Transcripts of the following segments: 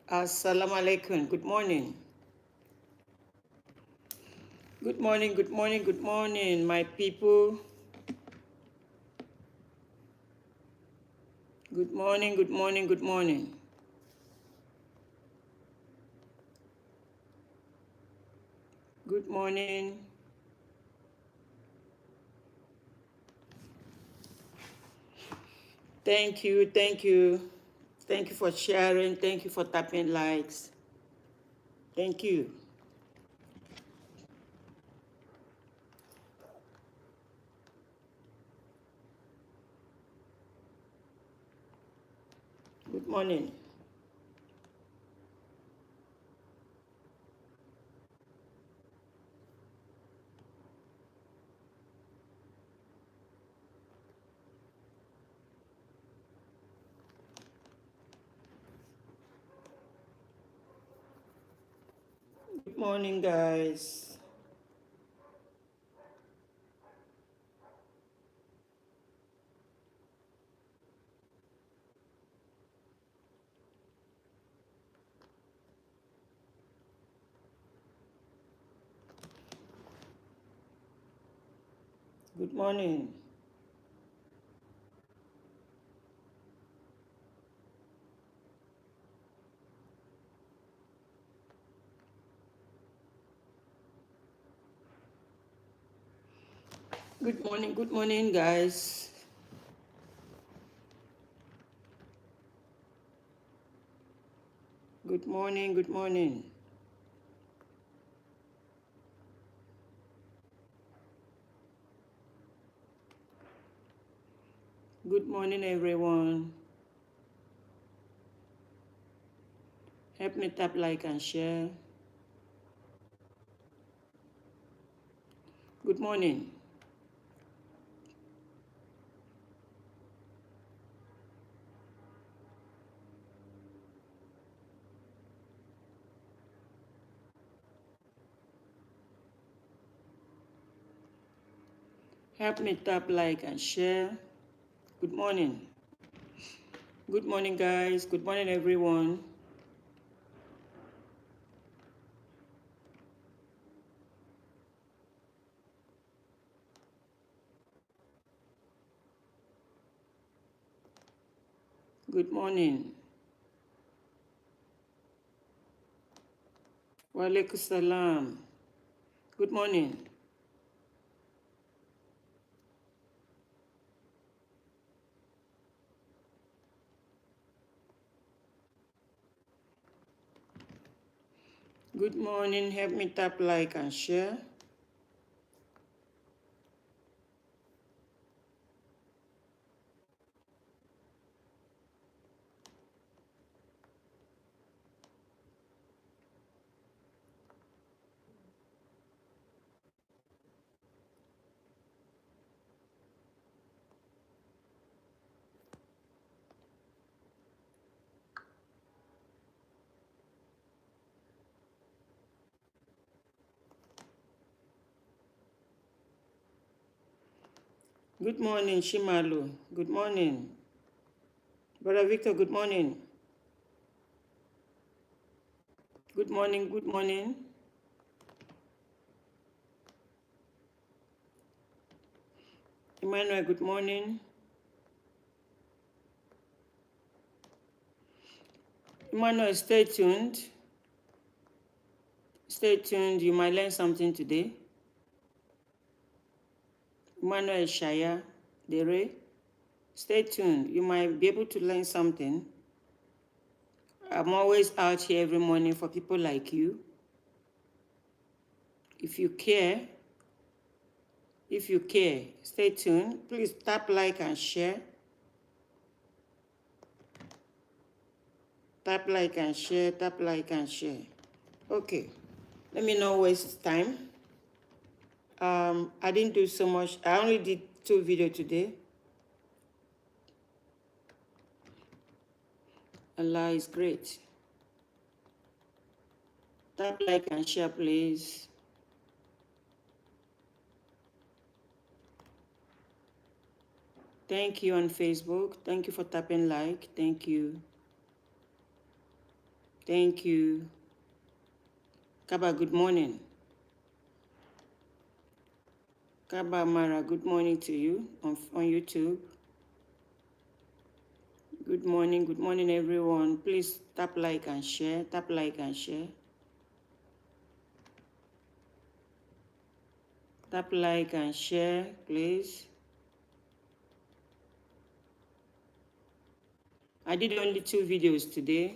Assalamu alaikum. Good morning. Good morning, good morning, good morning, my people. Good morning, good morning, good morning. Good morning. Thank you, thank you. Thank you for sharing. Thank you for tapping likes. Thank you. Good morning. Good morning, guys. Good morning. Good morning, guys. Good morning, good morning. Good morning, everyone. Help me tap like and share. Good morning. Help me tap like and share. Good morning. Good morning, guys. Good morning, everyone. Good morning. Wa alaikum salam. Good morning. Good morning. Help me tap like and share. Good morning, Shimalu. Good morning. Brother Victor, good morning. Good morning, good morning. Emmanuel, good morning. Emmanuel, stay tuned. Stay tuned. You might learn something today. Emmanuel Shaya, Dere, stay tuned. You might be able to learn something. I'm always out here every morning for people like you. If you care, stay tuned. Please tap like and share. Tap like and share, tap like and share. Okay, let me not waste time. I didn't do so much. I only did 2 videos today. Allah is great. Tap like and share, please. Thank you on Facebook. Thank you for tapping like. Thank you. Thank you. Kaba, good morning. Kaba Mara, good morning to you on YouTube. Good morning everyone. Please tap like and share, tap like and share. Tap like and share, please. I did only 2 videos today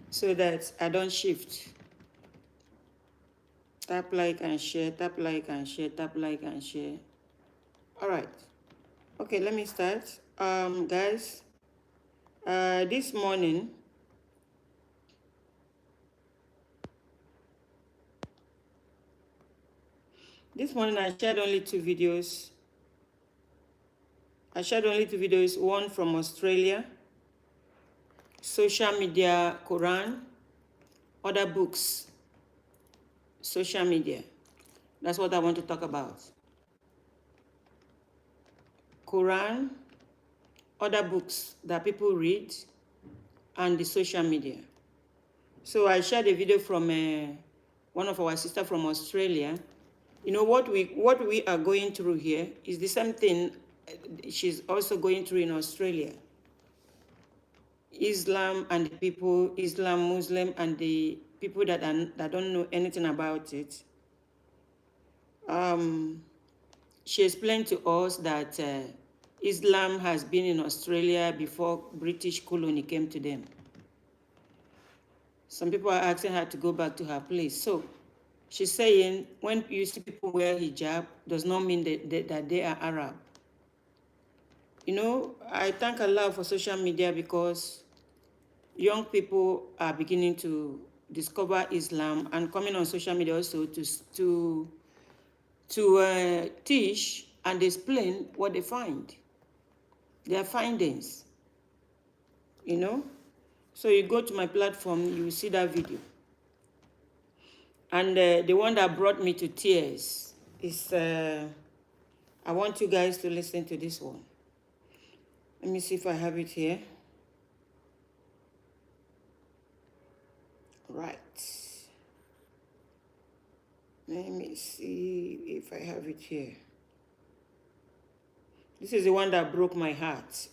so that I don't shift. Tap like and share, tap like and share, tap like and share. All right. Okay, let me start. Guys, this morning, I shared only 2 videos. I shared only 2 videos, one from Australia, social media, Quran, other books, social media. That's what I want to talk about. Quran, other books that people read, and the social media. So I shared a video from one of our sisters from Australia. You know, what we are going through here is the same thing she's also going through in Australia. Islam and the people, Islam, Muslim, and the people that don't know anything about it. She explained to us that Islam has been in Australia before British colony came to them. Some people are asking her to go back to her place. So she's saying when you see people wear hijab, does not mean that they are Arab. You know, I thank Allah for social media because young people are beginning to discover Islam and coming on social media also to teach and explain what they find, their findings, you know. So you go to my platform, you will see that video. And the one that brought me to tears is, I want you guys to listen to this one. Let me see if I have it here. Right. Let me see if I have it here. This is the one that broke my heart.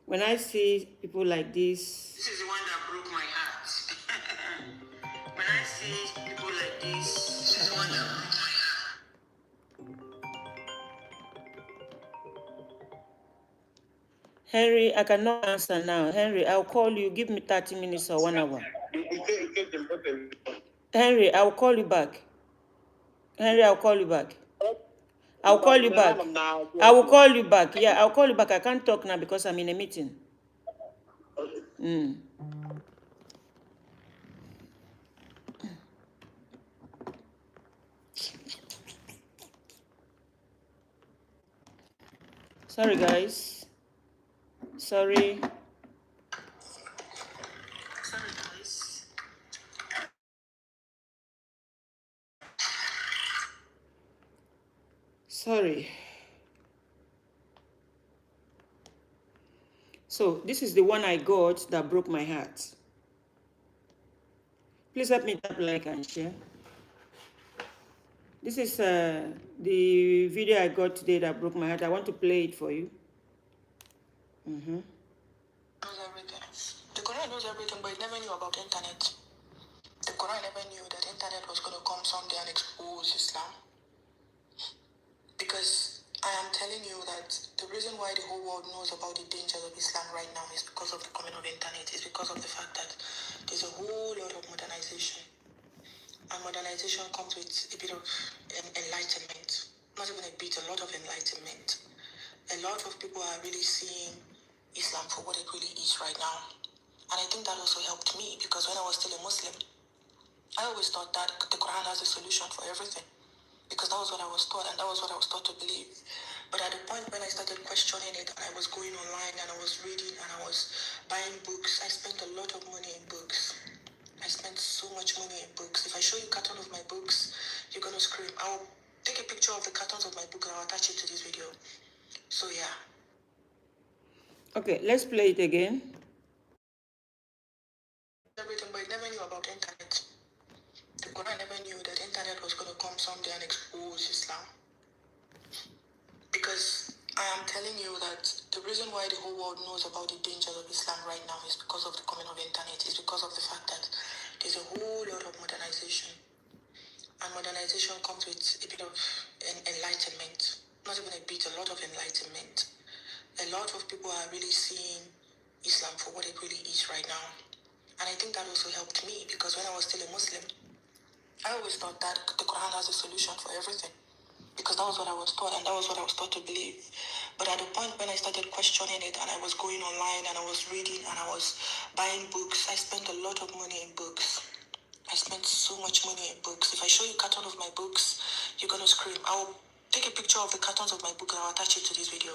When I see people like this. This is the one that broke my heart. When I see people like this is the one that broke my heart. Henry, I cannot answer now. Henry, I'll call you. Give me 30 minutes or 1 hour. Henry, I'll call you back. Henry, I'll call you back. I'll call you back. I will call you back. Yeah, I'll call you back. I can't talk now because I'm in a meeting. Sorry, guys. Sorry. Sorry, guys. Sorry. So this is the one I got that broke my heart. Please help me tap like and share. This is the video I got today that broke my heart. I want to play it for you. Knows everything. The Quran knows everything, but it never knew about the internet. The Quran never knew that the internet was going to come someday and expose Islam. Because I am telling you that the reason why the whole world knows about the dangers of Islam right now is because of the coming of the internet. It's because of the fact that there's a whole lot of modernization. And modernization comes with a bit of enlightenment. Not even a bit, a lot of enlightenment. A lot of people are really seeing Islam for what it really is right now. And I think that also helped me because when I was still a Muslim, I always thought that the Quran has a solution for everything. Because that was what I was taught and that was what I was taught to believe. But at the point when I started questioning it and I was going online and I was reading and I was buying books, I spent a lot of money in books. I spent so much money in books. If I show you a carton of my books, you're going to scream. I'll take a picture of the cartons of my book and I'll attach it to this video. So yeah. Okay, let's play it again. why the whole world knows about the dangers of Islam right now is because of the coming of the internet. It's because of the fact that there's a whole lot of modernization. And modernization comes with a bit of enlightenment. Not even a bit, a lot of enlightenment. A lot of people are really seeing Islam for what it really is right now. And I think that also helped me, because when I was still a Muslim, I always thought that the Quran has a solution for everything, because that was what I was taught, and that was what I was taught to believe. But at the point when I started questioning it, and I was going online, and I was reading, and I was buying books, I spent a lot of money in books. I spent so much money in books. If I show you a carton of my books, you're going to scream. I'll take a picture of the cartons of my book and I'll attach it to this video.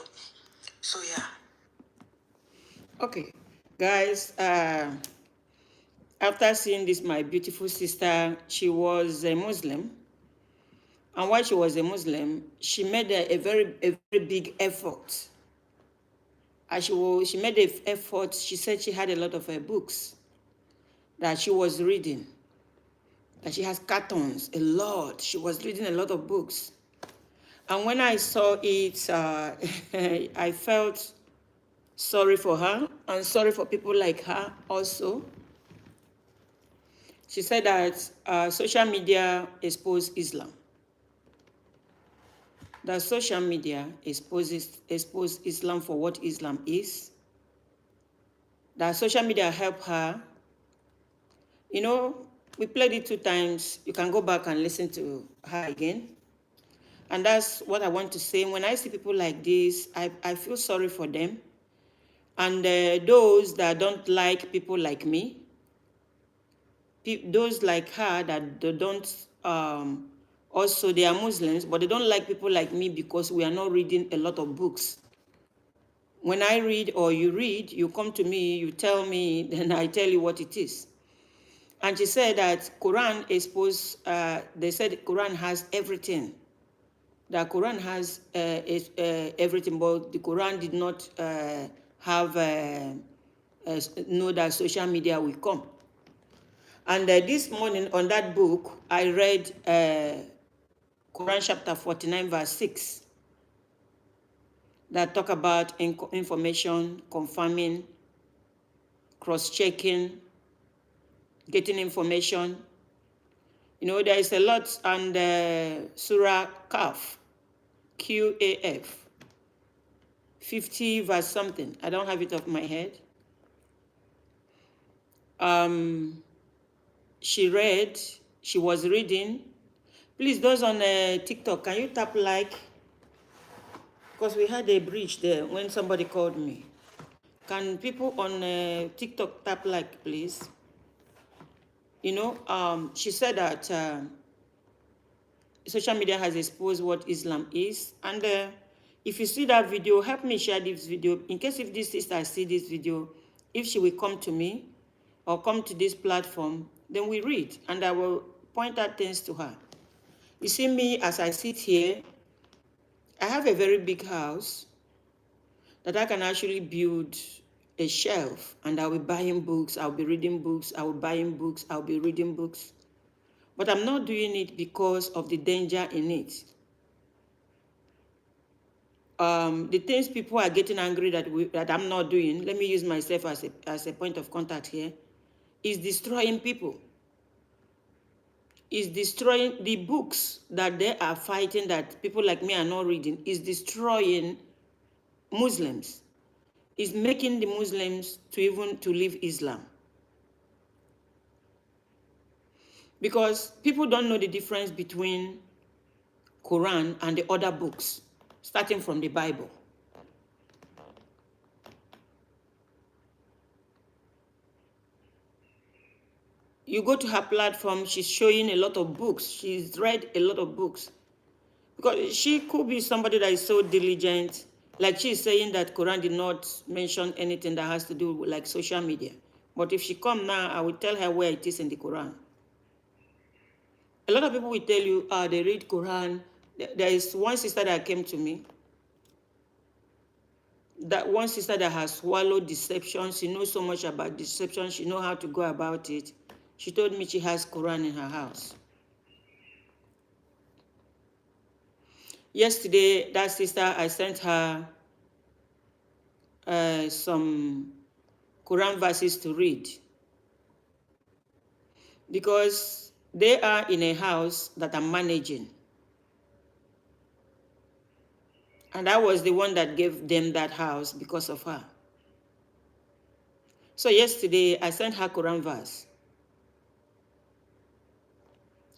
So yeah. Okay, guys, after seeing this, my beautiful sister, she was a Muslim. And while she was a Muslim, she made a very big effort. As she made an effort, she said she had a lot of books that she was reading, that she has cartons, a lot. She was reading a lot of books. And when I saw it, I felt sorry for her and sorry for people like her also. She said that social media exposed Islam. That social media exposed Islam for what Islam is. That social media helped her. You know, we played it 2 times. You can go back and listen to her again. And that's what I want to say. When I see people like this, I feel sorry for them. And those that don't like people like me, those like her that they don't, also they are Muslims, but they don't like people like me because we are not reading a lot of books. When I read or you read, you come to me, you tell me, then I tell you what it is. And she said that Quran exposed, they said Quran has everything. The Quran has everything, but the Quran did not have know that social media will come. And this morning on that book, I read Quran chapter 49, verse 6, that talk about information, confirming, cross-checking, getting information. You know, there is a lot on the Surah Kaf, Q-A-F, 50 verse something. I don't have it off my head. She was reading. Please, those on TikTok, can you tap like? Because we had a breach there when somebody called me. Can people on TikTok tap like, please? You know, she said that social media has exposed what Islam is. And if you see that video, help me share this video. In case if this sister see this video, if she will come to me or come to this platform, then we read and I will point out things to her. You see me as I sit here, I have a very big house that I can actually build a shelf and I'll be buying books, I'll be reading books, I'll be buying books, I'll be reading books. But I'm not doing it because of the danger in it. The things people are getting angry that I'm not doing, let me use myself as a point of contact here, is destroying people. Is destroying the books that they are fighting that people like me are not reading, is destroying Muslims, is making the Muslims to leave Islam. Because people don't know the difference between Quran and the other books, starting from the Bible. You go to her platform, she's showing a lot of books. She's read a lot of books. Because she could be somebody that is so diligent, like she's saying that Quran did not mention anything that has to do with like social media. But if she come now, I will tell her where it is in the Quran. A lot of people will tell you, they read Quran. There is one sister that came to me. That one sister that has swallowed deception. She knows so much about deception. She knows how to go about it. She told me she has Quran in her house. Yesterday, that sister, I sent her some Quran verses to read, because they are in a house that I'm managing. And I was the one that gave them that house because of her. So yesterday, I sent her Quran verse.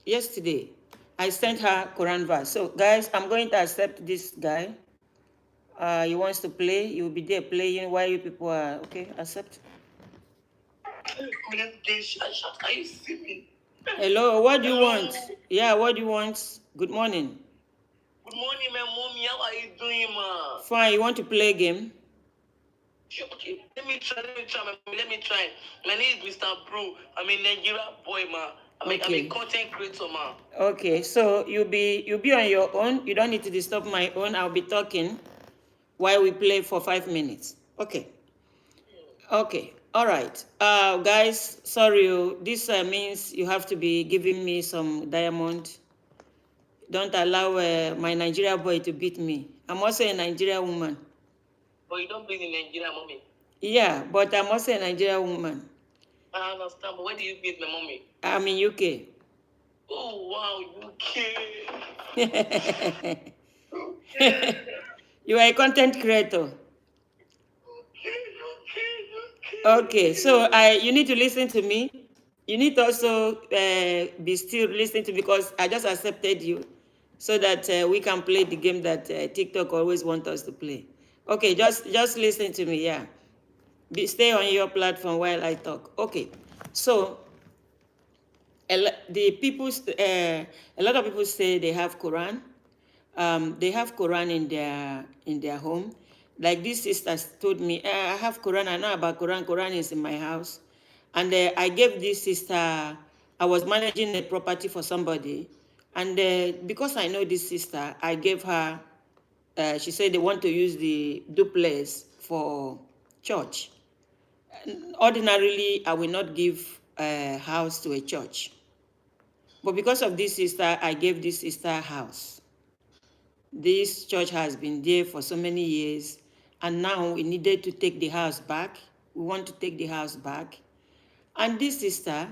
Yesterday, I sent her Quran verse. So guys, I'm going to accept this guy. He wants to play. He will be there playing while you people are, okay, accept. Can you see me? Hello, what do you want? Yeah, what do you want? Good morning. Good morning, my mommy. How are you doing, ma? Fine, you want to play a game? Okay, let me try. My name is Mr. Bro. I'm a Nigeria boy, ma. I'm a content creator, ma. Okay, so you'll be on your own. You don't need to disturb my own. I'll be talking while we play for 5 minutes. Okay. Okay. All right. Guys, sorry. This means you have to be giving me some diamond. Don't allow my Nigeria boy to beat me. I'm also a Nigeria woman. But you don't beat in Nigeria, mommy. Yeah, but I'm also a Nigeria woman. I understand, but where do you beat my mommy? I'm in UK. Oh, wow, UK. You are a content creator. Okay, so you need to listen to me. You need to also be still listening to me, because I just accepted you so that we can play the game that TikTok always wants us to play. Okay, just listen to me, yeah. Stay on your platform while I talk. Okay, so a lot of people say they have Quran. They have Quran in their home. Like this sister told me, I have Quran, I know about Quran. Quran is in my house. And I gave this sister, I was managing a property for somebody. And because I know this sister, I gave her, she said they want to use the duplex for church. Ordinarily, I will not give a house to a church. But because of this sister, I gave this sister a house. This church has been there for so many years, and now we needed to take the house back. We want to take the house back. And this sister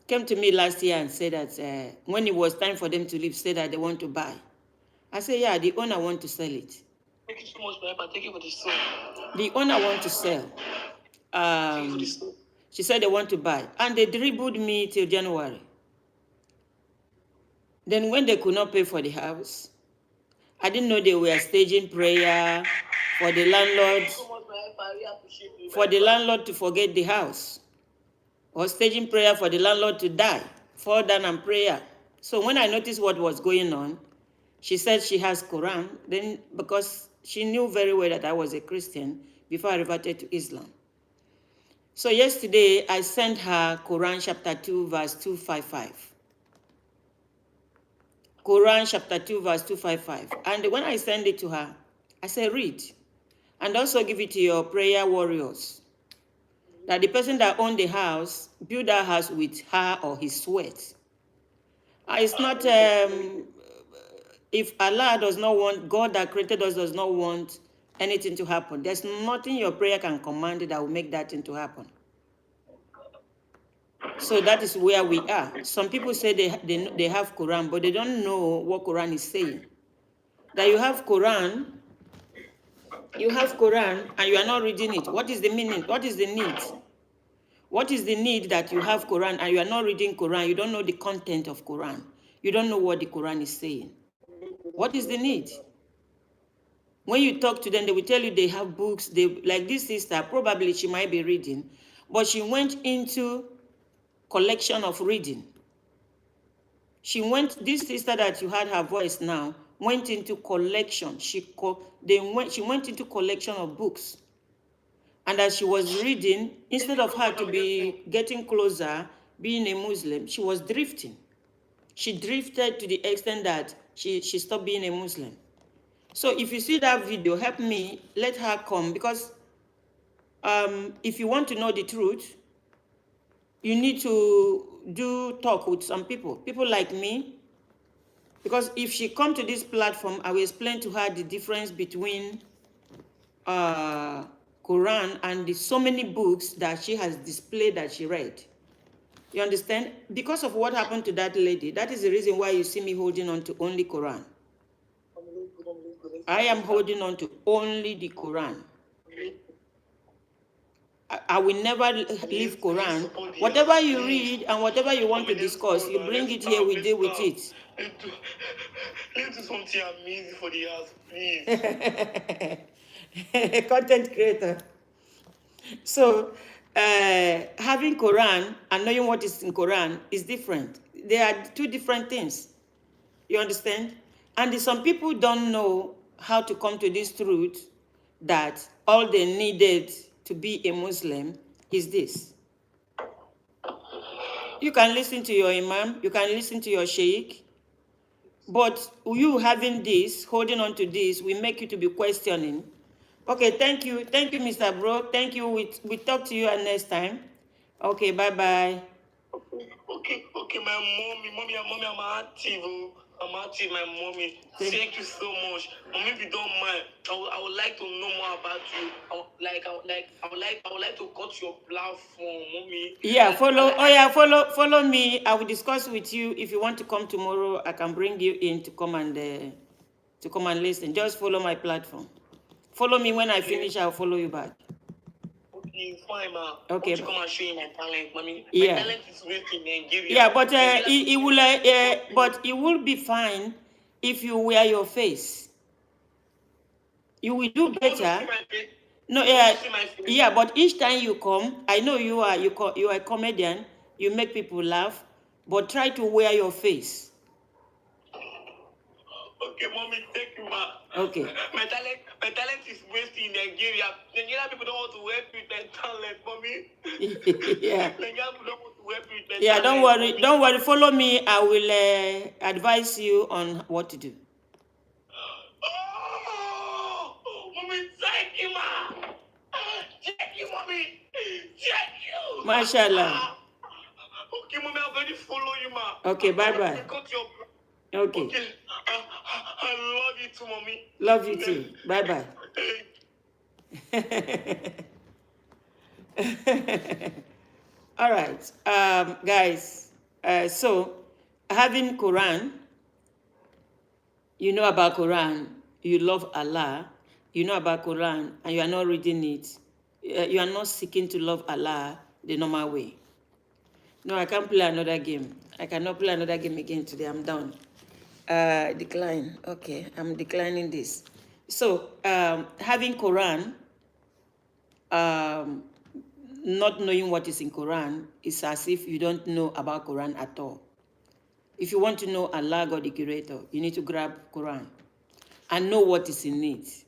came to me last year and said that when it was time for them to leave, said that they want to buy. I said, yeah, the owner want to sell it. Thank you so much, Papa. Thank you for the song. The owner want to sell. She said they want to buy. And they dribbled me till January. Then when they could not pay for the house, I didn't know they were staging prayer for the landlord, to forget the house, or staging prayer for the landlord to die, fall down and prayer. So when I noticed what was going on, she said she has Quran, then because she knew very well that I was a Christian before I reverted to Islam. So yesterday I sent her Quran chapter 2 verse 255. Quran chapter 2 verse 255. And when I send it to her, I said, read. And also give it to your prayer warriors. That the person that owned the house, build that house with her or his sweat. It's not, if Allah does not want, God that created us does not want anything to happen, there's nothing your prayer can command that will make that thing to happen. So that is where we are. Some people say they have Quran, but they don't know what Quran is saying. That you have Quran and you are not reading it. What is the meaning? What is the need? What is the need that you have Quran and you are not reading Quran? You don't know the content of Quran. You don't know what the Quran is saying. What is the need? When you talk to them, they will tell you they have books. Like this sister, probably she might be reading, but she went into collection of reading. This sister that you heard her voice now, went into collection. She went into collection of books. And as she was reading, instead of her to be getting closer, being a Muslim, she was drifting. She drifted to the extent that she stopped being a Muslim. So if you see that video, help me, let her come, because if you want to know the truth, you need to talk with some people like me, because if she come to this platform, I will explain to her the difference between Quran and so many books that she has displayed that she read. You understand? Because of what happened to that lady, that is the reason why you see me holding on to only Quran. I am holding on to only the Quran. I will never leave Quran. Whatever you read and whatever you want to discuss, you bring it here, we deal with it. Let's do something amazing for the house, please. Content creator. So, having Quran and knowing what is in Quran is different. They are two different things. You understand? And some people don't know how to come to this truth that all they needed to be a Muslim is this. You can listen to your imam, you can listen to your sheikh, but you having this, holding on to this, will make you to be questioning. Okay, thank you, Mr. Bro. Thank you. We talk to you next time. Okay, bye-bye. Okay, my mommy, I'm active. I'm active, my mommy. Thank you so much. Mommy, if you don't mind, I would like to know more about you. I would like to cut your platform, mommy. Yeah, follow me. I will discuss with you. If you want to come tomorrow, I can bring you in to come and listen. Just follow my platform. Follow me. When I finish, I'll follow you back. Okay, fine, ma. Okay. I want to come and show you my talent, mommy. Yeah. My talent is great in Nigeria. Yeah, but it will be fine if you wear your face. You will do better. No, yeah, but each time you come, I know you are a comedian. You make people laugh, but try to wear your face. Okay, mommy, thank you, ma. Okay. My talent is wasted in Nigeria. Nigerian people don't want to help with their talent, mommy. Yeah. Nigerian people don't want to help with their Yeah, talent. Don't worry. Follow me. I will advise you on what to do. Oh, mommy, thank you, ma. Thank you, mommy. Thank you. Mashallah. Okay, mommy, I'm going to follow you, ma. Okay, bye-bye. Okay. I love you too, mommy. Love you too. Bye-bye. All right, guys. So, having Quran, you know about Quran, you love Allah, you know about Quran, and you are not reading it. You are not seeking to love Allah the normal way. No, I can't play another game. I cannot play another game again today. I'm done. Decline. Okay, I'm declining this. So, having Quran, not knowing what is in Quran is as if you don't know about Quran at all. If you want to know Allah, God the Creator, you need to grab Quran and know what is in it.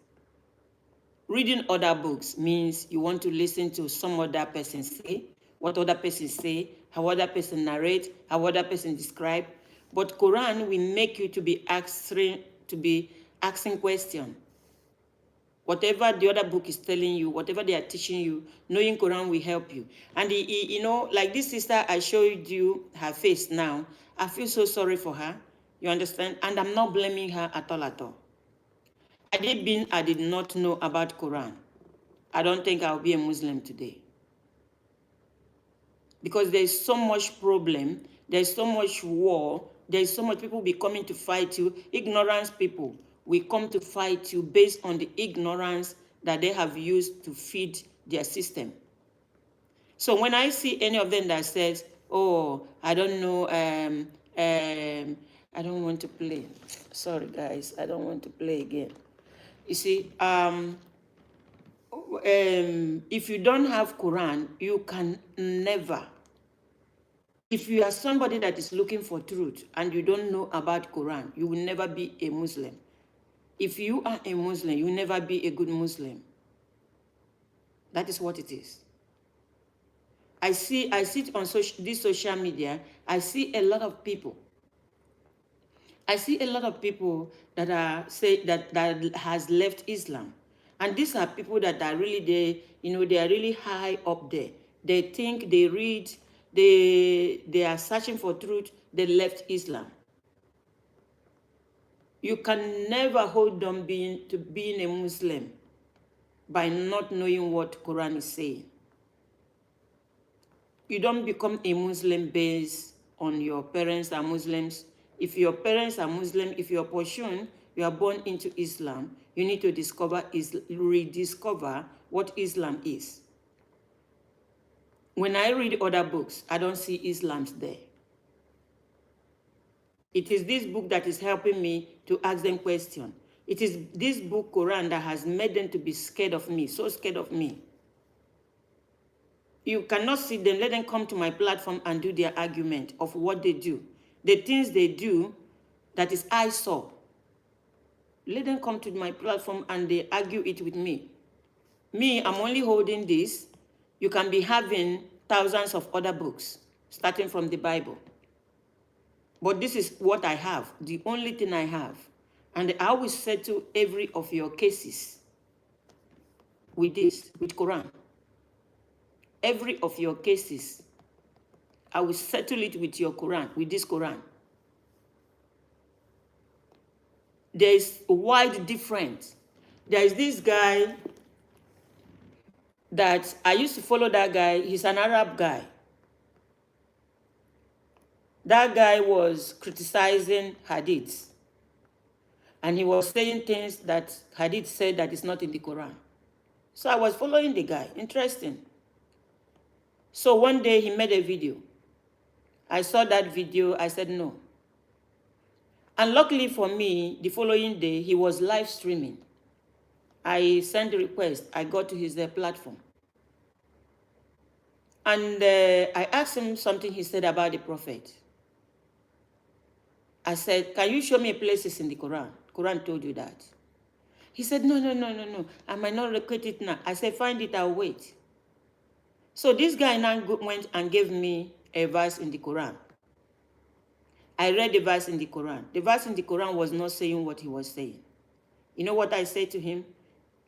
Reading other books means you want to listen to some other person say, what other person say, how other person narrate, how other person describe. But Quran will make you to be asking questions. Whatever the other book is telling you, whatever they are teaching you, knowing Quran will help you. And you know, like this sister, I showed you her face now. I feel so sorry for her. You understand? And I'm not blaming her at all at all. I did not know about Quran, I don't think I'll be a Muslim today. Because there's so much problem, there's so much war, there's so much people be coming to fight you. Ignorance people will come to fight you based on the ignorance that they have used to feed their system. So when I see any of them that says, oh, I don't know, I don't want to play. Sorry, guys, I don't want to play again. You see, if you don't have Quran, you can never. If you are somebody that is looking for truth and you don't know about Quran, you will never be a Muslim. If you are a Muslim, you will never be a good Muslim. That is what it is. I see it on this social media. I see a lot of people. I see a lot of people that that has left Islam, and these are people that are really they are really high up there. They think they read, they are searching for truth. They left Islam. You can never hold them being a Muslim. by not knowing what Quran is saying. You don't become a Muslim based on your parents are Muslims. If your parents are Muslim, if you're Pashun, you are born into Islam, you need to rediscover what Islam is. When I read other books, I don't see Islam there. It is this book that is helping me to ask them questions. It is this book, Quran, that has made them to be scared of me, so scared of me. You cannot see them, let them come to my platform and do their argument of what they do. The things they do, that is I saw. Let them come to my platform and they argue it with me. Me, I'm only holding this. You can be having thousands of other books, starting from the Bible. But this is what I have, the only thing I have. And I will settle every of your cases with this, with Quran. Every of your cases, I will settle it with your Quran, with this Quran. There is a wide difference. There is this guy that I used to follow that guy. He's an Arab guy. That guy was criticizing hadiths. And he was saying things that hadith said that is not in the Quran. So I was following the guy. Interesting. So one day he made a video. I saw that video. I said no. And luckily for me, the following day, he was live streaming. I sent a request. I got to his platform. And I asked him something he said about the Prophet. I said, can you show me places in the Quran? Quran told you that. He said, no. I might not locate it now. I said, find it, I'll wait. So this guy now went and gave me a verse in the Quran. I read the verse in the Quran. The verse in the Quran was not saying what he was saying. You know what I said to him?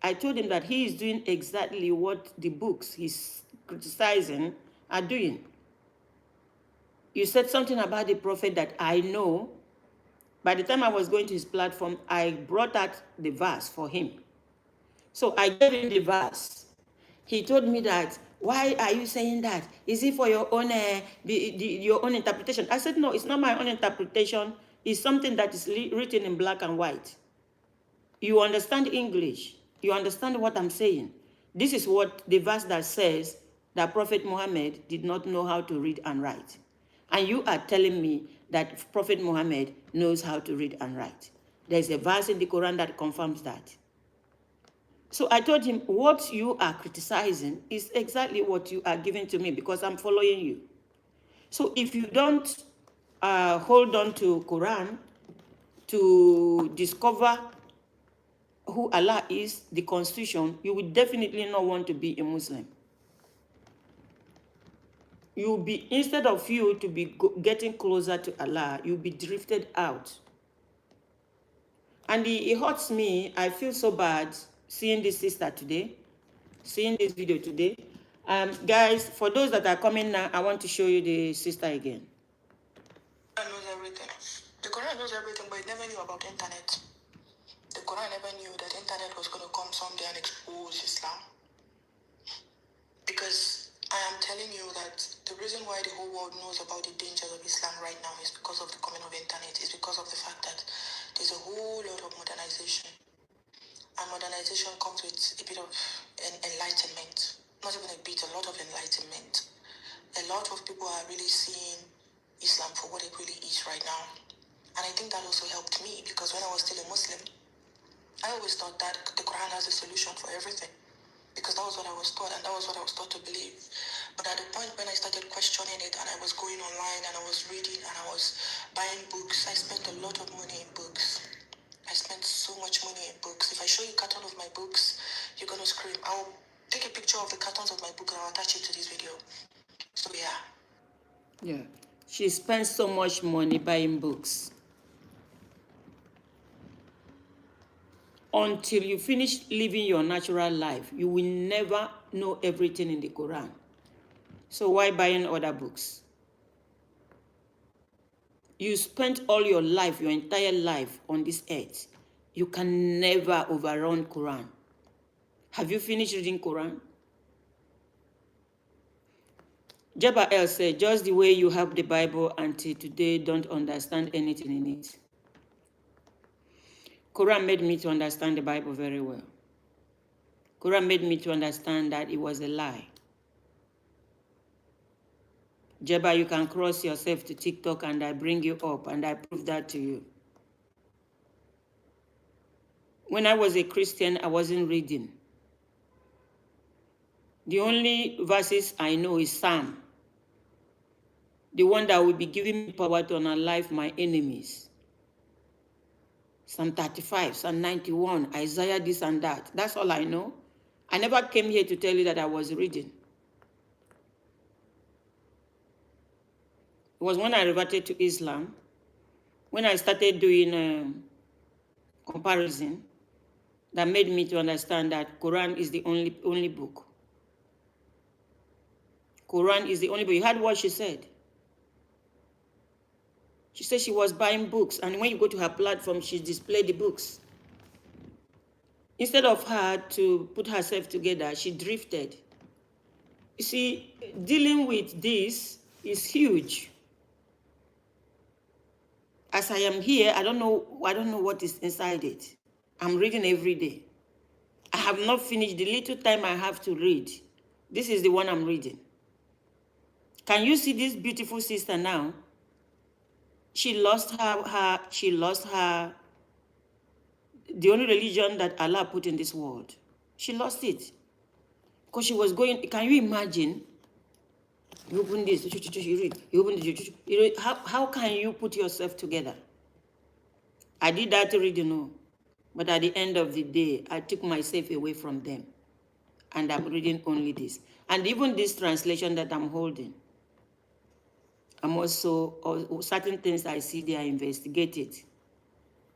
I told him that he is doing exactly what the books he's criticizing are doing. You said something about the Prophet that I know. By the time I was going to his platform, I brought out the verse for him. So I gave him the verse. He told me that, why are you saying that? Is it for your own your own interpretation? I said, no, it's not my own interpretation. It's something that is written in black and white. You understand English. You understand what I'm saying. This is what the verse that says that Prophet Muhammad did not know how to read and write. And you are telling me that Prophet Muhammad knows how to read and write. There's a verse in the Quran that confirms that. So I told him, what you are criticizing is exactly what you are giving to me because I'm following you. So if you don't hold on to Quran to discover who Allah is, the Constitution, you will definitely not want to be a Muslim. You'll be, instead of you to be getting closer to Allah, you'll be drifted out. And it hurts me. I feel so bad seeing this sister today, seeing this video today. Guys, for those that are coming now, I want to show you the sister again. The Quran knows everything. The Quran knows everything, but it never knew about the internet. The Quran never knew that the internet was going to come someday and expose Islam. Because I am telling you that the reason why the whole world knows about the dangers of Islam right now is because of the coming of the internet. It's because of the fact that there's a whole lot of modernization. And modernization comes with a bit of enlightenment. Not even a bit, a lot of enlightenment. A lot of people are really seeing Islam for what it really is right now. And I think that also helped me because when I was still a Muslim, I always thought that the Quran has a solution for everything. Because that was what I was taught and that was what I was taught to believe. But at the point when I started questioning it and I was going online and I was reading and I was buying books, I spent a lot of money in books. I spent so much money in books. If I show you a carton of my books, you're going to scream. I'll take a picture of the cartons of my book and I'll attach it to this video. So yeah. Yeah. She spends so much money buying books. Until you finish living your natural life, you will never know everything in the Quran. So why buying other books? You spent all your life, your entire life on this earth. You can never overrun Quran. Have you finished reading Quran? Jabba El said, just the way you have the Bible until today, don't understand anything in it. Quran made me to understand the Bible very well. Quran made me to understand that it was a lie. Jabba, you can cross yourself to TikTok and I bring you up and I prove that to you. When I was a Christian, I wasn't reading. The only verses I know is Psalm, the one that will be giving me power to unalive my enemies. Psalm 35, Psalm 91, Isaiah this and that. That's all I know. I never came here to tell you that I was reading. It was when I reverted to Islam, when I started doing comparison, that made me to understand that Quran is the only book. Quran is the only book. You heard what she said. She said she was buying books, and when you go to her platform, she displayed the books. Instead of her to put herself together, she drifted. You see, dealing with this is huge. As I am here, I don't know what is inside it. I'm reading every day. I have not finished the little time I have to read. This is the one I'm reading. Can you see this beautiful sister now? She lost her, the only religion that Allah put in this world. She lost it. Because she was going, can you imagine? You open this, you read, you open this, you read. How can you put yourself together? I did that reading, but at the end of the day, I took myself away from them. And I'm reading only this. And even this translation that I'm holding, I'm also, certain things I see they are investigated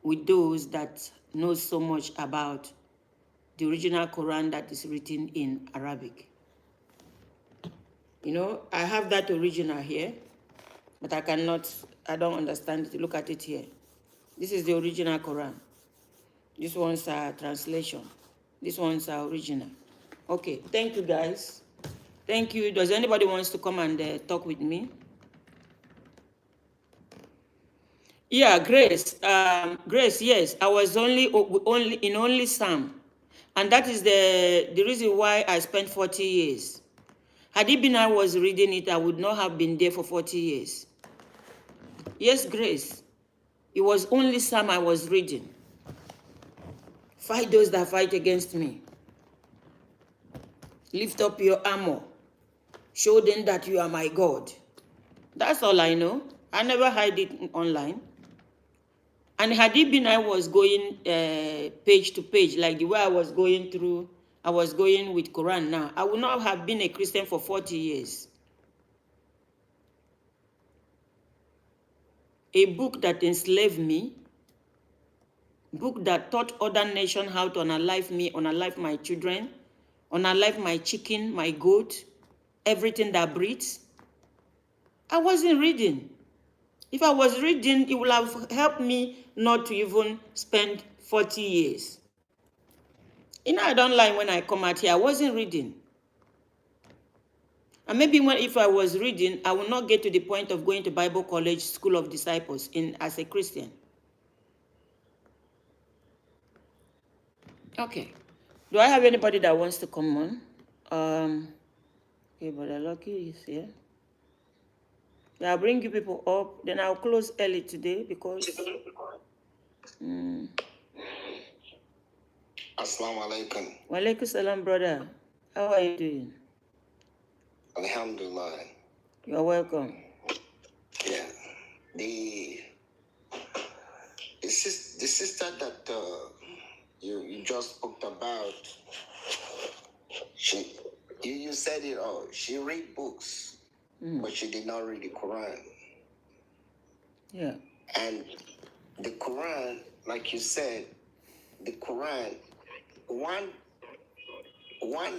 with those that know so much about the original Quran that is written in Arabic. You know, I have that original here, but I don't understand it. Look at it here. This is the original Quran. This one's a translation. This one's our original. Okay, thank you guys. Thank you. Does anybody wants to come and talk with me? Yeah, Grace. Grace, yes. I was only Psalm. And that is the reason why I spent 40 years. Had it been I was reading it, I would not have been there for 40 years. Yes, Grace. It was only Psalm I was reading. Fight those that fight against me. Lift up your armor. Show them that you are my God. That's all I know. I never hide it online. And had it been I was going page to page, like the way I was going with Quran now, I would not have been a Christian for 40 years. A book that enslaved me, book that taught other nations how to unalive me, unalive my children, unalive my chicken, my goat, everything that breathes. I wasn't reading. If I was reading, it would have helped me not to even spend 40 years. You know, I don't like when I come out here. I wasn't reading. And maybe if I was reading, I would not get to the point of going to Bible college, School of Disciples as a Christian. Okay. Do I have anybody that wants to come on? Okay, Brother Lucky is here. I'll bring you people up. Then I'll close early today because... Assalamu alaikum. Wa alaikum salam, brother. How are you doing? Alhamdulillah. You're welcome. Yeah. The sister that you just spoke about, you said it all. She read books, but she did not read the Quran. Yeah. And the Quran, like you said, the Quran, one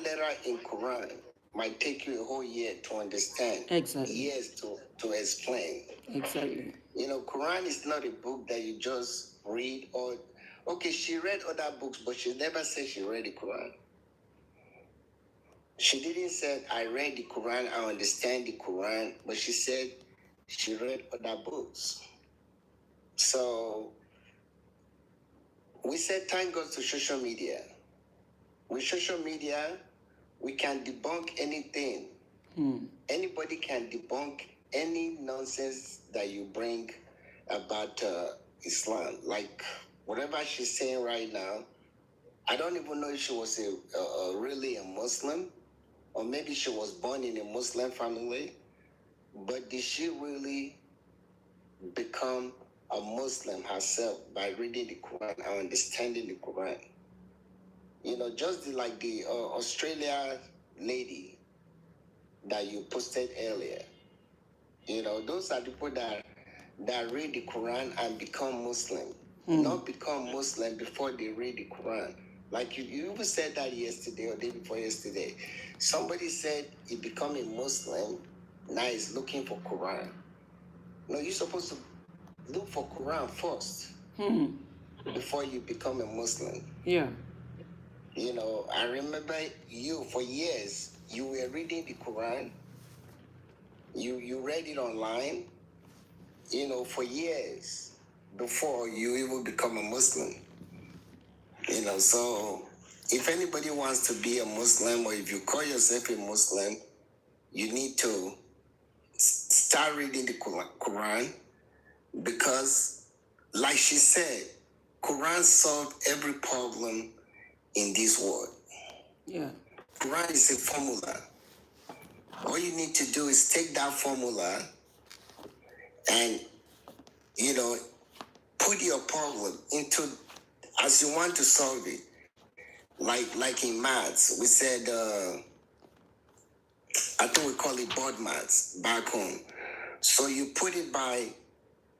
letter in Quran might take you a whole year to understand. Exactly. Years to explain. Exactly. You know, Quran is not a book that you just read or... Okay, she read other books, but she never said she read the Quran. She didn't say, I read the Quran, I understand the Quran, but she said she read other books. So we said thank God to social media. With social media, we can debunk anything. Anybody can debunk any nonsense that you bring about Islam. Like whatever she's saying right now, I don't even know if she was really a Muslim, or maybe she was born in a Muslim family, but did she really become a Muslim herself by reading the Quran and understanding the Quran? You know, just like the Australia lady that you posted earlier. You know, those are people that read the Quran and become Muslim. Not become Muslim before they read the Quran. Like you even said that yesterday or day before yesterday. Somebody said he become a Muslim, now he's looking for Quran. No, you're supposed to look for Quran first before you become a Muslim. Yeah. You know, I remember you for years, you were reading the Quran. You read it online, you know, for years before you even become a Muslim. You know, so if anybody wants to be a Muslim, or if you call yourself a Muslim, you need to start reading the Quran, because like she said, Quran solved every problem in this world. Yeah. Quran is a formula. All you need to do is take that formula and, you know, put your problem into as you want to solve it. Like in maths, we said, I think we call it board maths back home. So you put it by,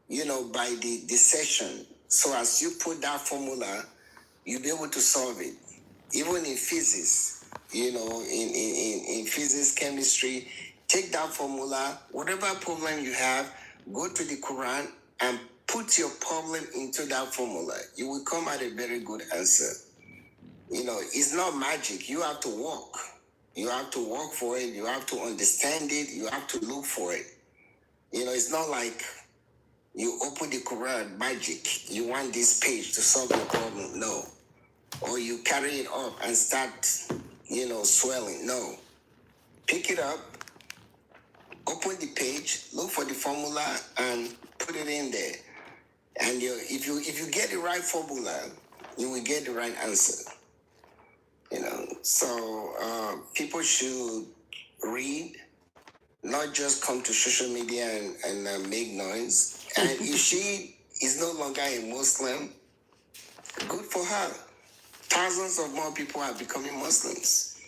you know, by the section. So as you put that formula, you'll be able to solve it. Even in physics, you know, in physics, chemistry, take that formula, whatever problem you have, go to the Quran and put your problem into that formula. You will come at a very good answer. You know, it's not magic. You have to work. You have to work for it. You have to understand it. You have to look for it. You know, it's not like you open the Quran, magic. You want this page to solve your problem. No. Or you carry it up and start, you know, swelling. No. Pick it up, open the page, look for the formula, and put it in there. And if you get the right formula, you will get the right answer. You know, so people should read, not just come to social media and make noise. And if she is no longer a Muslim, good for her. Thousands of more people are becoming Muslims.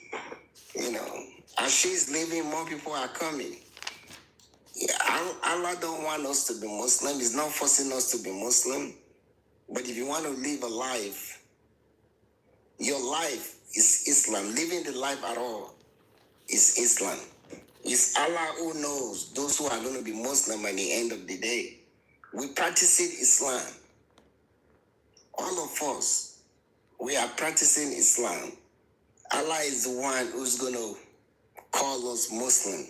You know, as she's leaving, more people are coming. Yeah, Allah don't want us to be Muslim. He's not forcing us to be Muslim. But if you want to live a life, your life is Islam. Living the life at all is Islam. It's Allah who knows those who are going to be Muslim at the end of the day. We practicing Islam. All of us, we are practicing Islam. Allah is the one who's going to call us Muslim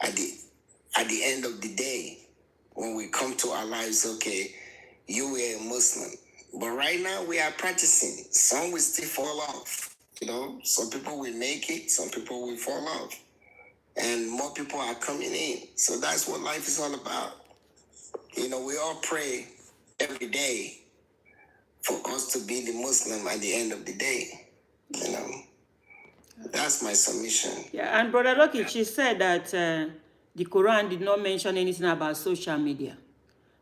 at the end of the day. When we come to our lives, okay, you were a Muslim. But right now we are practicing. Some will still fall off. You know, some people will make it, some people will fall off. And more people are coming in. So that's what life is all about. You know, we all pray every day for us to be the Muslim at the end of the day. You know, that's my submission. Yeah, and Brother Lucky, she said that the Quran did not mention anything about social media.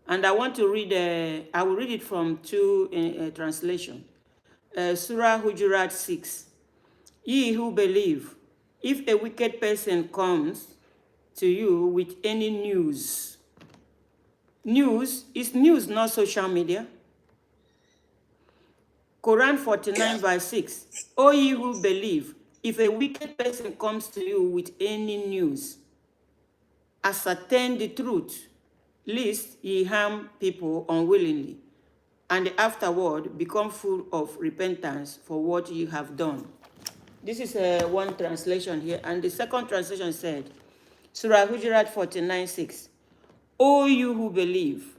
And I want to read, I will read it from two translations. Surah Hujurat 6. Ye who believe, if a wicked person comes to you with any news, news is news, not social media. Quran 49 verse 6. O ye who believe, if a wicked person comes to you with any news, ascertain the truth, lest ye harm people unwillingly, and afterward become full of repentance for what ye have done. This is one translation here, and the second translation said, Surah Hujurat 49:6. O you who believe,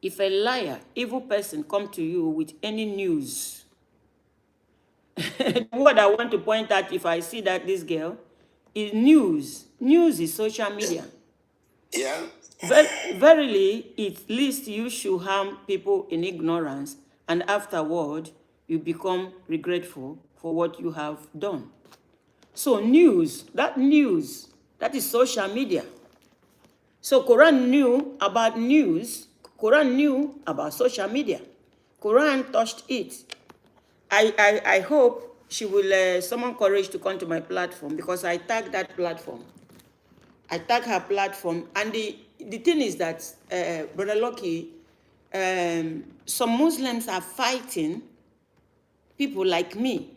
if a liar, evil person come to you with any news, what I want to point out, if I see that this girl, is news. News is social media. Yeah. Verily, it least you should harm people in ignorance, and afterward, you become regretful for what you have done. So news, that is social media. So Quran knew about news, Quran knew about social media. Quran touched it. I hope she will summon courage to come to my platform, because I tagged that platform. I tag her platform, and the thing is that, Brother Lucky, some Muslims are fighting people like me.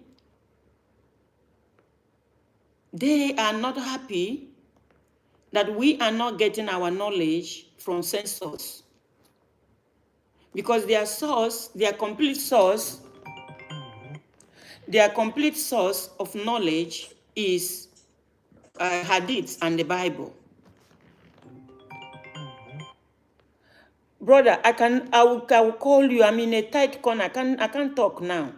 They are not happy that we are not getting our knowledge from censors, because their source, their complete source of knowledge is hadiths and the Bible. Brother, I will call you. I'm in a tight corner. I can't talk now.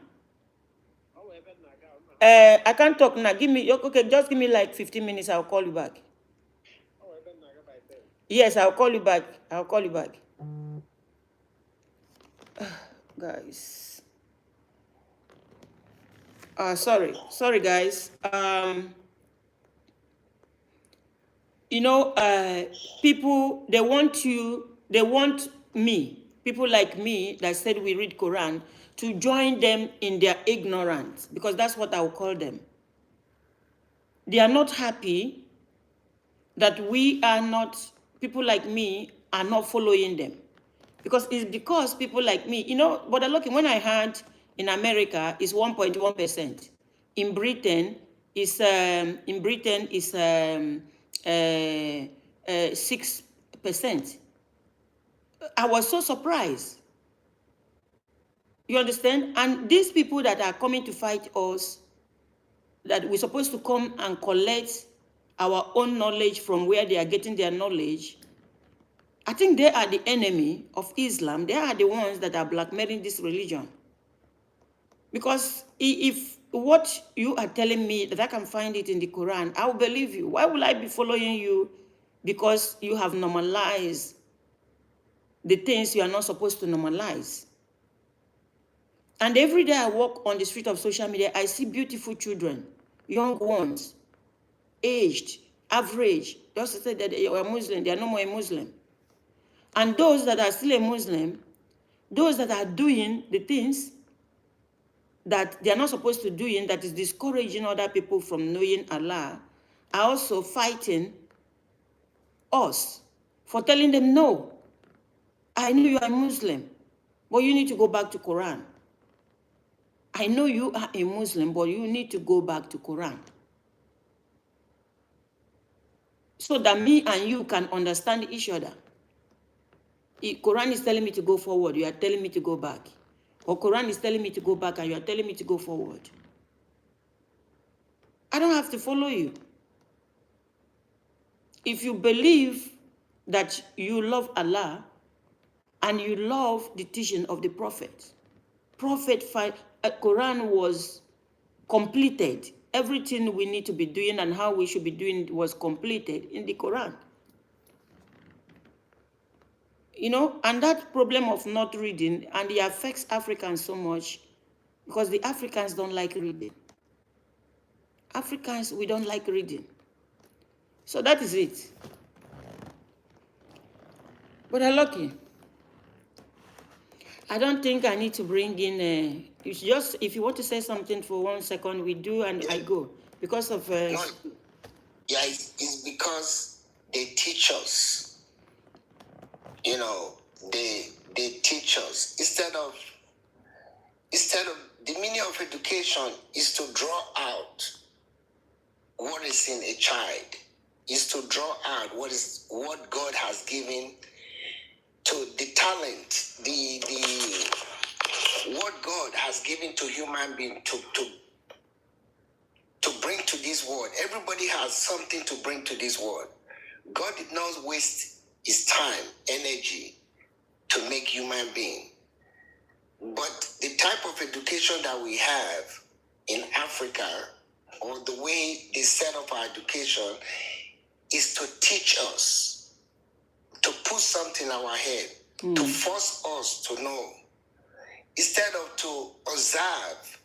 I can't talk now. Okay, just give me like 15 minutes. I'll call you back. Yes, I'll call you back. Guys. Sorry, guys. People, they want me, people like me that said we read Quran, to join them in their ignorance, because that's what I will call them. They are not happy that people like me are not following them. Because people like me, but look, when I heard in America is 1.1%. In Britain is 6%. I was so surprised. You understand? And these people that are coming to fight us, that we're supposed to come and collect our own knowledge from where they are getting their knowledge, I think they are the enemy of Islam. They are the ones that are blackmailing this religion. Because if what you are telling me that I can find it in the Quran, I will believe you. Why will I be following you? Because you have normalized the things you are not supposed to normalize. And every day I walk on the street of social media, I see beautiful children, young ones, aged, average. Just say that they are Muslim, they are no more a Muslim. And those that are still a Muslim, those that are doing the things that they are not supposed to do, that is discouraging other people from knowing Allah, are also fighting us for telling them, no, I know you are a Muslim, but you need to go back to Quran. I know you are a Muslim, but you need to go back to Quran. So that me and you can understand each other. If Quran is telling me to go forward, you are telling me to go back. Or Quran is telling me to go back and you are telling me to go forward. I don't have to follow you. If you believe that you love Allah and you love the teaching of the Prophet, Quran was completed. Everything we need to be doing and how we should be doing was completed in the Quran. And that problem of not reading, and it affects Africans so much, because the Africans don't like reading. Africans, we don't like reading. So that is it. But I'm lucky. I don't think I need to bring in, if you want to say something for 1 second, we do, and I go. Because of... it's because they teach us. They teach us. Instead of the meaning of education is to draw out what is in a child, is to draw out what God has given to the talent, what God has given to human being to bring to this world. Everybody has something to bring to this world. God did not waste his time, energy to make human being. But the type of education that we have in Africa, or the way they set up our education, is to teach us, to put something in our head, to force us to know. Instead of to observe,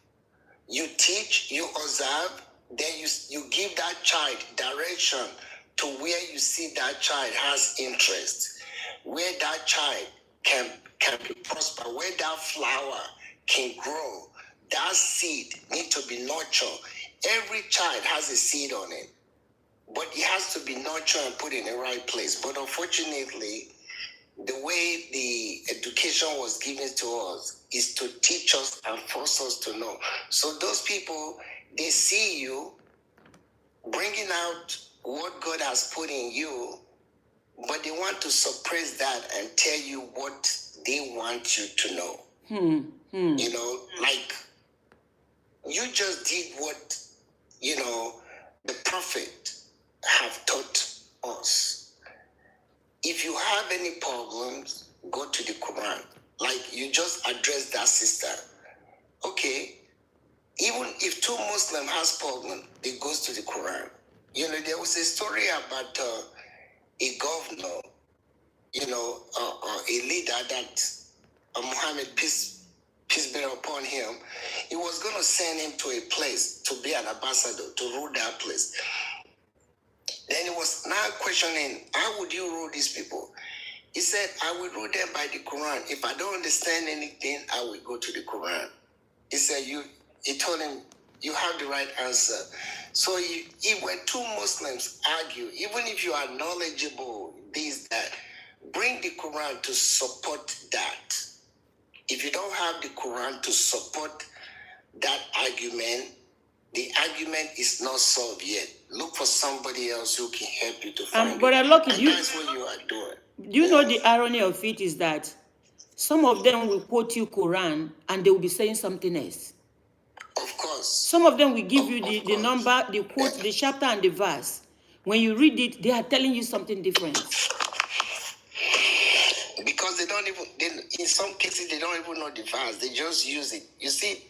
you teach, you observe, then you give that child direction to where you see that child has interest, where that child can be prosper, where that flower can grow. That seed needs to be nurtured. Every child has a seed on it, but it has to be nurtured and put in the right place. But unfortunately, the way the education was given to us is to teach us and force us to know. So those people, they see you bringing out what God has put in you, but they want to suppress that and tell you what they want you to know. You know, like you just did what, you know, the prophet have taught us. If you have any problems, go to the Quran. Like you just address that sister. Okay, even if two Muslims has problem, they goes to the Quran. You know, there was a story about a governor, you know, a leader that Muhammad, peace be upon him, he was going to send him to a place to be an ambassador, to rule that place. Then he was now questioning, how would you rule these people? He said, I will rule them by the Quran. If I don't understand anything, I will go to the Quran. He said, he told him, you have the right answer. So when two Muslims argue, even if you are knowledgeable, that, bring the Quran to support that. If you don't have the Quran to support that argument, the argument is not solved yet. Look for somebody else who can help you to find but it. Lucky, And that's what you are doing. Do you know the irony of it is that some of them will quote you Quran and they will be saying something else. Of course. Some of them will give you the number, the quote, the chapter and the verse. When you read it, they are telling you something different. Because they don't even, in some cases, they don't even know the verse. They just use it. You see,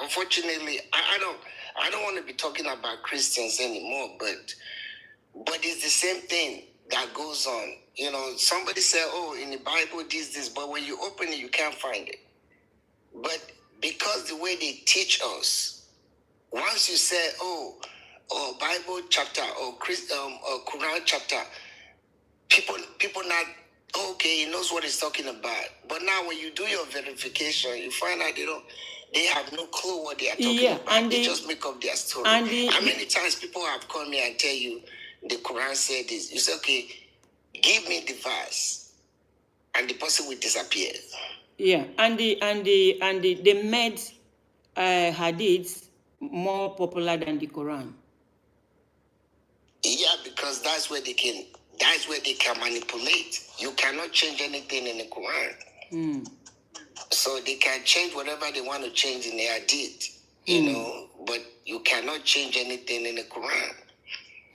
unfortunately, I don't want to be talking about Christians anymore, but it's the same thing that goes on. You know, somebody said, oh, in the Bible, this, but when you open it, you can't find it. But because the way they teach us, once you say, oh, Bible chapter or Quran chapter, people not, okay, he knows what he's talking about. But now when you do your verification, you find out they have no clue what they are talking about. And they just make up their story. How many times people have come here and tell you the Quran said this? You say, okay, give me the verse, and the person will disappear. Yeah, and they made hadiths more popular than the Quran. Yeah, because that's where they can manipulate. You cannot change anything in the Quran. So they can change whatever they want to change in the hadith, you know, but you cannot change anything in the Quran.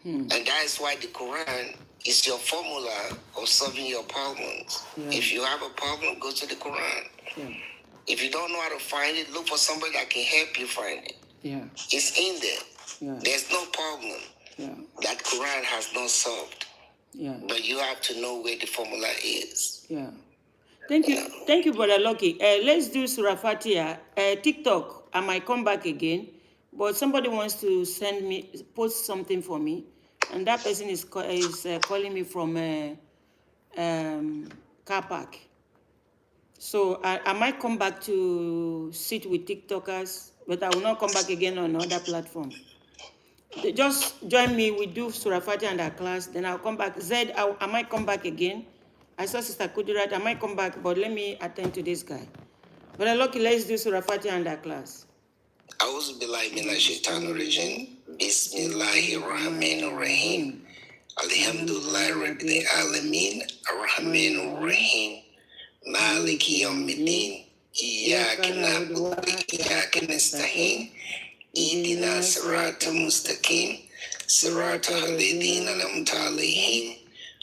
And that's why the Quran is your formula of solving your problems. Yeah. If you have a problem, go to the Quran. Yeah. If you don't know how to find it, look for somebody that can help you find it. Yeah. It's in there. Yeah. There's no problem that Quran has not solved. Yeah. But you have to know where the formula is. Yeah. Thank you. Thank you, Brother Lucky. Let's do Surah Fatiha. TikTok, I might come back again, but somebody wants to post something for me, and that person is calling me from car park. So I might come back to sit with TikTokers, but I will not come back again on other platforms. Just join me. We do Surah Fatiha and our class. Then I'll come back. Zed, I might come back again. I saw Sister Kudirat. I might come back, but let me attend to this guy. But Lucky, let's do Surah Fatiha and our class. A'udhu billahi minash shaitanir rajim. Bismillahir rahmanir rahim. Alhamdulillahi rabbil alamin. Ar-Rahmanir Rahim. Maliki yawmiddin. Iyyaka na'budu wa iyyaka nasta'in. Idina Sirata Mustaqim, Sirata Halidin Anamta Alayhim,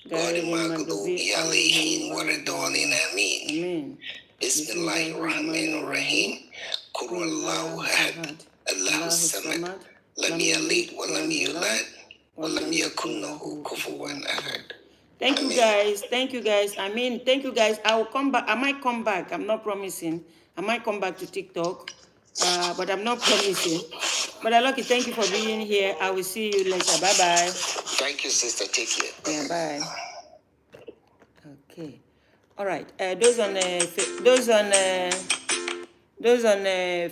Gadi Magadubi Alayhim, Waradolin Amin. Amen. Bismillahirrahmanirrahim. Qul Allahu Ahad, Allahu Samad, Lam Yalid wa lam yulad, wa lam yakun lahu kufuwan ahad. Thank you guys. Thank you guys. I mean, thank you guys. I will come back. I might come back. I'm not promising. I might come back to TikTok, but I'm not promising. But Lucky, thank you for being here. I will see you later. Bye bye. Thank you, sister. Take care. Yeah, bye. Okay. All right. Those on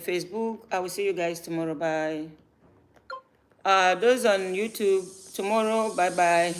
Facebook. I will see you guys tomorrow. Bye. Those on YouTube tomorrow. Bye bye.